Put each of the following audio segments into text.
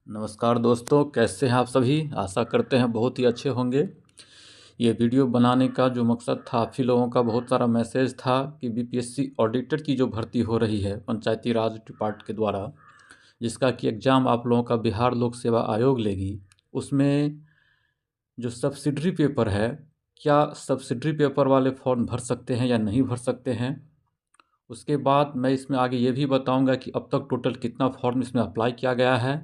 नमस्कार दोस्तों, कैसे हैं आप सभी। आशा करते हैं बहुत ही अच्छे होंगे। ये वीडियो बनाने का जो मकसद था, आप ही लोगों का बहुत सारा मैसेज था कि बीपीएससी ऑडिटर की जो भर्ती हो रही है पंचायती राज डिपार्ट के द्वारा, जिसका कि एग्ज़ाम आप लोगों का बिहार लोक सेवा आयोग लेगी, उसमें जो सब्सिडरी पेपर है, क्या सब्सिडरी पेपर वाले फॉर्म भर सकते हैं या नहीं भर सकते हैं। उसके बाद मैं इसमें आगे ये भी बताऊंगा कि अब तक टोटल कितना फॉर्म इसमें अप्लाई किया गया है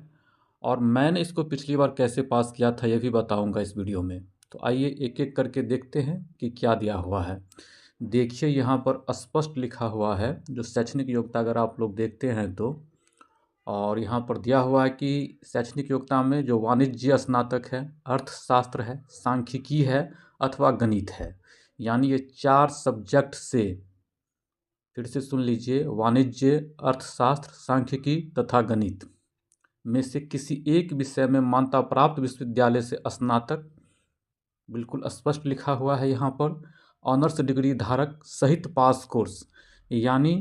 और मैंने इसको पिछली बार कैसे पास किया था, ये भी बताऊंगा इस वीडियो में। तो आइए एक एक करके देखते हैं कि क्या दिया हुआ है। देखिए यहाँ पर स्पष्ट लिखा हुआ है जो शैक्षणिक योग्यता, अगर आप लोग देखते हैं तो, और यहाँ पर दिया हुआ है कि शैक्षणिक योग्यता में जो वाणिज्य स्नातक है, अर्थशास्त्र है, सांख्यिकी है अथवा गणित है, यानी ये 4 सब्जेक्ट से, फिर से सुन लीजिए, वाणिज्य, अर्थशास्त्र, सांख्यिकी तथा गणित में से किसी एक विषय में मान्यता प्राप्त विश्वविद्यालय से स्नातक, बिल्कुल स्पष्ट लिखा हुआ है यहाँ पर, ऑनर्स डिग्री धारक सहित पास कोर्स, यानी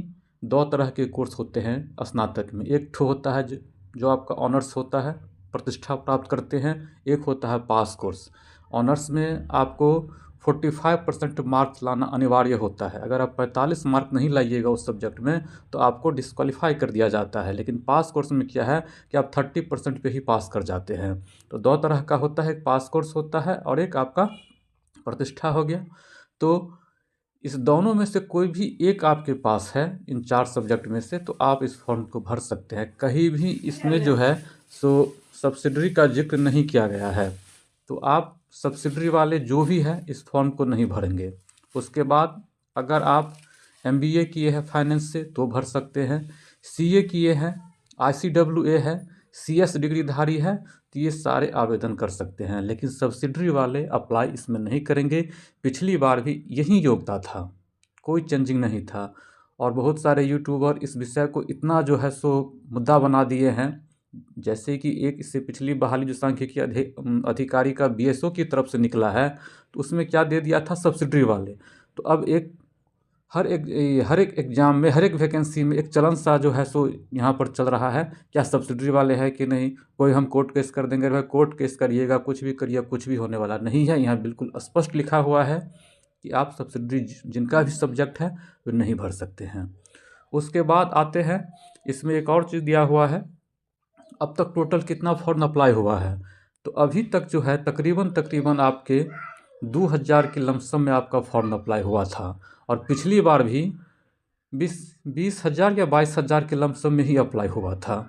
2 तरह के कोर्स होते हैं स्नातक में। एक ठो होता है जो आपका ऑनर्स होता है, प्रतिष्ठा प्राप्त करते हैं। एक होता है पास कोर्स। ऑनर्स में आपको 45% मार्क्स लाना अनिवार्य होता है। अगर आप 45 मार्क नहीं लाइएगा उस सब्जेक्ट में तो आपको डिस्क्वालीफाई कर दिया जाता है। लेकिन पास कोर्स में क्या है कि आप 30% पे ही पास कर जाते हैं। तो 2 तरह का होता है, एक पास कोर्स होता है और एक आपका प्रतिष्ठा हो गया। तो इस दोनों में से कोई भी एक आपके पास है, इन 4 सब्जेक्ट में से, तो आप इस फॉर्म को भर सकते हैं। कहीं भी इसमें जो है सो सब्सिडरी का जिक्र नहीं किया गया है, तो आप सब्सिडरी वाले जो भी है इस फॉर्म को नहीं भरेंगे। उसके बाद अगर आप एमबीए किए हैं फाइनेंस से तो भर सकते हैं, सीए किए हैं, आईसीडब्ल्यूए है, सीएस डिग्रीधारी है, तो ये सारे आवेदन कर सकते हैं। लेकिन सब्सिडरी वाले अप्लाई इसमें नहीं करेंगे। पिछली बार भी यही योग्यता था, कोई चेंजिंग नहीं था। और बहुत सारे यूट्यूबर इस विषय को इतना जो है सो मुद्दा बना दिए हैं, जैसे कि एक इससे पिछली बहाली जो सांख्यिकी अधिकारी का बीएसओ की तरफ से निकला है, तो उसमें क्या दे दिया था, सब्सिडरी वाले। तो अब हर एक एग्जाम में, हर एक वैकेंसी में एक चलन सा जो है सो यहाँ पर चल रहा है, क्या सब्सिडरी वाले हैं कि नहीं। कोई हम कोर्ट केस कर देंगे, भाई कोर्ट केस करिएगा, कुछ भी करिए, कुछ भी होने वाला नहीं है। यहाँ बिल्कुल स्पष्ट लिखा हुआ है कि आप सब्सिडरी जिनका भी सब्जेक्ट है वो नहीं भर सकते हैं। उसके बाद आते हैं, इसमें एक और चीज़ दिया हुआ है, अब तक टोटल कितना फॉर्म अप्लाई हुआ है। तो अभी तक जो है तकरीबन आपके 2000 के लमसम में आपका फॉर्म अप्लाई हुआ था। और पिछली बार भी 20,000 या 22,000 के लमसम में ही अप्लाई हुआ था।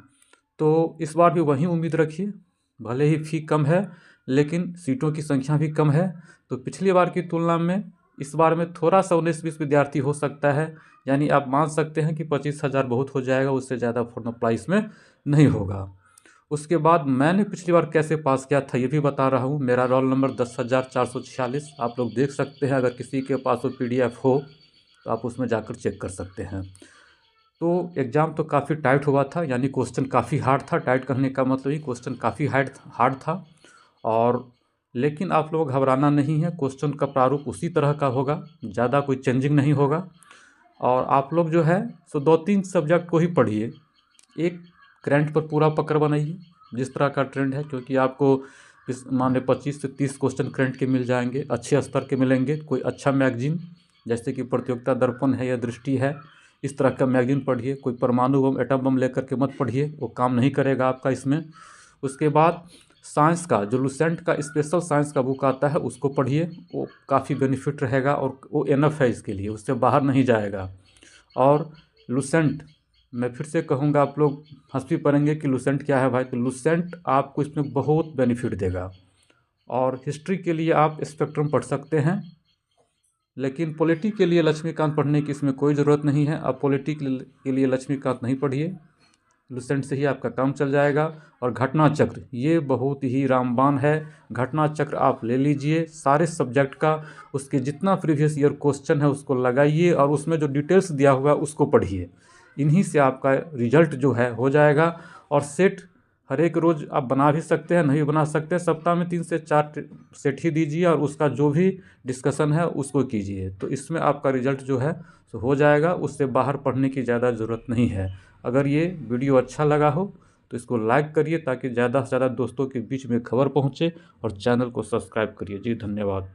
तो इस बार भी वही उम्मीद रखिए, भले ही फ़ी कम है लेकिन सीटों की संख्या भी कम है। तो पिछली बार की तुलना में इस बार में थोड़ा सा 19-20 विद्यार्थी हो सकता है, यानी आप मान सकते हैं कि 25,000 बहुत हो जाएगा, उससे ज़्यादा फॉर्म अप्लाई इसमें नहीं होगा। उसके बाद मैंने पिछली बार कैसे पास किया था ये भी बता रहा हूँ। मेरा रोल नंबर 10,446, आप लोग देख सकते हैं। अगर किसी के पास वो पीडीएफ हो तो आप उसमें जाकर चेक कर सकते हैं। तो एग्ज़ाम तो काफ़ी टाइट हुआ था, यानी क्वेश्चन काफ़ी हार्ड था। टाइट कहने का मतलब ही क्वेश्चन काफ़ी हार्ड था। और लेकिन आप लोग घबराना नहीं है, क्वेश्चन का प्रारूप उसी तरह का होगा, ज़्यादा कोई चेंजिंग नहीं होगा। और आप लोग जो है सो 2-3 सब्जेक्ट को ही पढ़िए, एक करंट पर पूरा पकड़ बनाइए जिस तरह का ट्रेंड है, क्योंकि आपको इस मान लो 25 से 30 क्वेश्चन करंट के मिल जाएंगे, अच्छे स्तर के मिलेंगे। कोई अच्छा मैगजीन जैसे कि प्रतियोगिता दर्पण है या दृष्टि है, इस तरह का मैगजीन पढ़िए। कोई परमाणु बम, एटम बम लेकर के मत पढ़िए, वो काम नहीं करेगा आपका इसमें। उसके बाद साइंस का जो लुसेंट का स्पेशल साइंस का बुक आता है उसको पढ़िए, वो काफ़ी बेनिफिट रहेगा और वो एनफ है इसके लिए, उससे बाहर नहीं जाएगा। और लुसेंट, मैं फिर से कहूँगा, आप लोग हंस भी पड़ेंगे कि लुसेंट क्या है भाई, तो लुसेंट आपको इसमें बहुत बेनिफिट देगा। और हिस्ट्री के लिए आप स्पेक्ट्रम पढ़ सकते हैं, लेकिन पॉलिटी के लिए लक्ष्मीकांत पढ़ने की इसमें कोई ज़रूरत नहीं है। आप पॉलिटी के लिए लक्ष्मीकांत नहीं पढ़िए, लुसेंट से ही आपका काम चल जाएगा। और घटना चक्र ये बहुत ही रामबाण है, घटना चक्र आप ले लीजिए सारे सब्जेक्ट का, उसके जितना प्रीवियस ईयर क्वेश्चन है उसको लगाइए और उसमें जो डिटेल्स दिया हुआ है उसको पढ़िए। इन्हीं से आपका रिजल्ट जो है हो जाएगा। और सेट हर एक रोज़ आप बना भी सकते हैं, नहीं बना सकते हैं, सप्ताह में 3 से 4 सेट ही दीजिए और उसका जो भी डिस्कशन है उसको कीजिए। तो इसमें आपका रिजल्ट जो है तो हो जाएगा, उससे बाहर पढ़ने की ज़्यादा ज़रूरत नहीं है। अगर ये वीडियो अच्छा लगा हो तो इसको लाइक करिए ताकि ज़्यादा से ज़्यादा दोस्तों के बीच में खबर पहुँचे, और चैनल को सब्सक्राइब करिए। जी धन्यवाद।